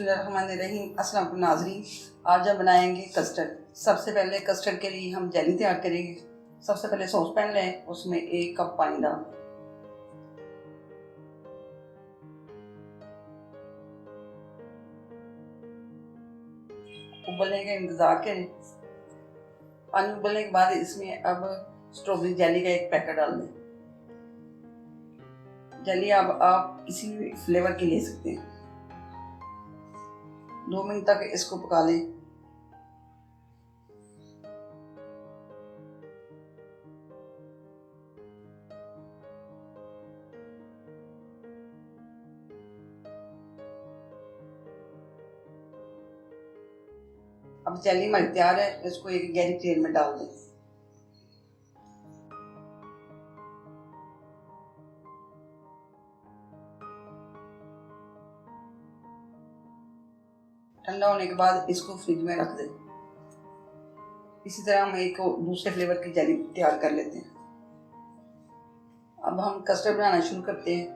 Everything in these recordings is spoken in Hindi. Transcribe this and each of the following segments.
बिस्मिल्लाहिर्रहमानिर्रहीम। अस्सलाम वालेकुम नाज़रीन। आज हम बनाएंगे कस्टर्ड। सबसे पहले कस्टर्ड के लिए हम जेली तैयार करेंगे। सबसे पहले सॉस पैन लें, उसमें 1 कप पानी डालें। उबलने का इंतज़ार करें। पानी उबलने के बाद इसमें अब स्ट्रॉबेरी जेली का 1 पैकेट डाल दें। जेली अब आप किसी भी फ्लेवर की ले सकते हैं। 2 मिनट तक इसको पका लें। अब जेली हमारी तैयार है, इसको एक गहरी ट्रे में डाल दें। ठंडा होने के बाद इसको फ्रिज में रख दें। इसी तरह हम एक दूसरे फ्लेवर की जेली तैयार कर लेते हैं। अब हम कस्टर्ड बनाना शुरू करते हैं।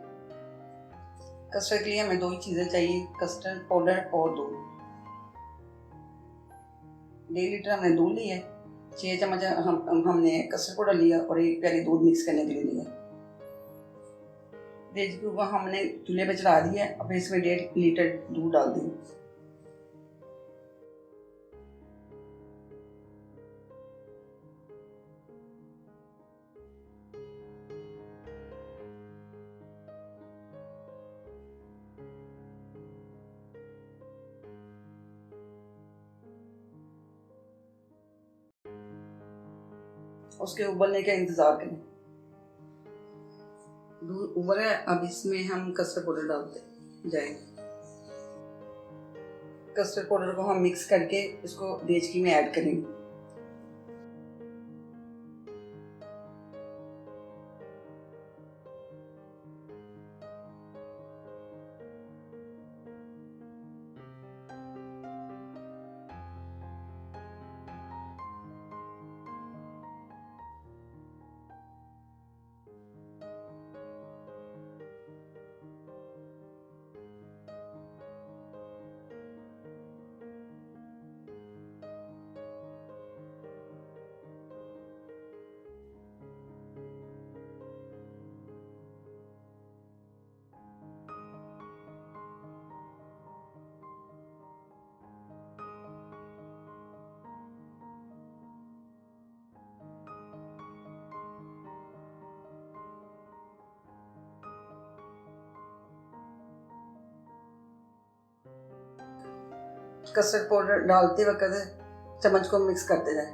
कस्टर्ड के लिए हमें 2 ही चीज़ें चाहिए, कस्टर्ड पाउडर और दूध। 1.5 लीटर हमने दूध लिया है, 6 चम्मच हमने कस्टर्ड पाउडर लिया और 1 प्याली दूध मिक्स करने के लिए लिया। फ्रिज को हमने चूल्हे पे चढ़ा दिया। अब इसमें 1.5 लीटर दूध डाल दें। उसके उबलने का इंतज़ार करें। दूध उबल है, अब इसमें हम कस्टर्ड पाउडर डालते जाएंगे। कस्टर्ड पाउडर को हम मिक्स करके इसको देचकी में ऐड करेंगे। कस्टर्ड पाउडर डालते वक्त चम्मच को मिक्स करते जाएं।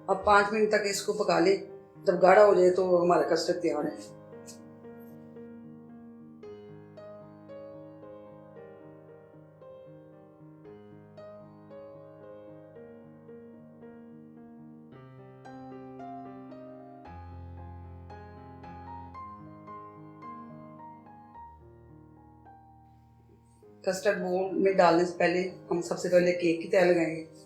अब 5 मिनट तक इसको पका लें। जब गाढ़ा हो जाए तो हमारा कस्टर्ड तैयार है। कस्टर्ड बोल में डालने से पहले हम सबसे पहले केक की तह लगाएंगे।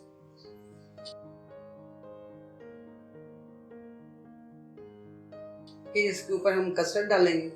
फिर इसके ऊपर हम कस्टर्ड डालेंगे।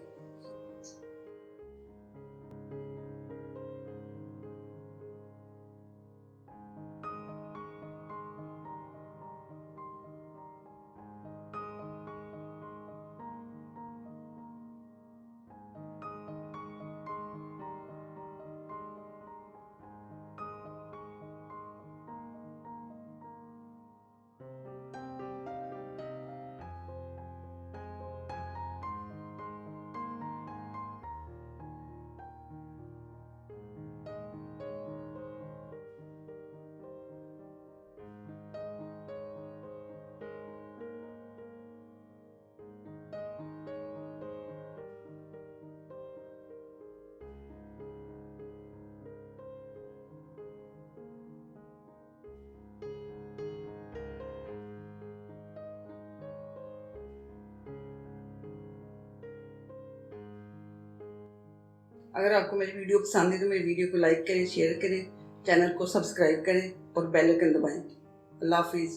अगर आपको मेरी वीडियो पसंद है तो मेरी वीडियो को लाइक करें, शेयर करें, चैनल को सब्सक्राइब करें और बेल आइकन दबाएं। अल्लाह हाफिज़।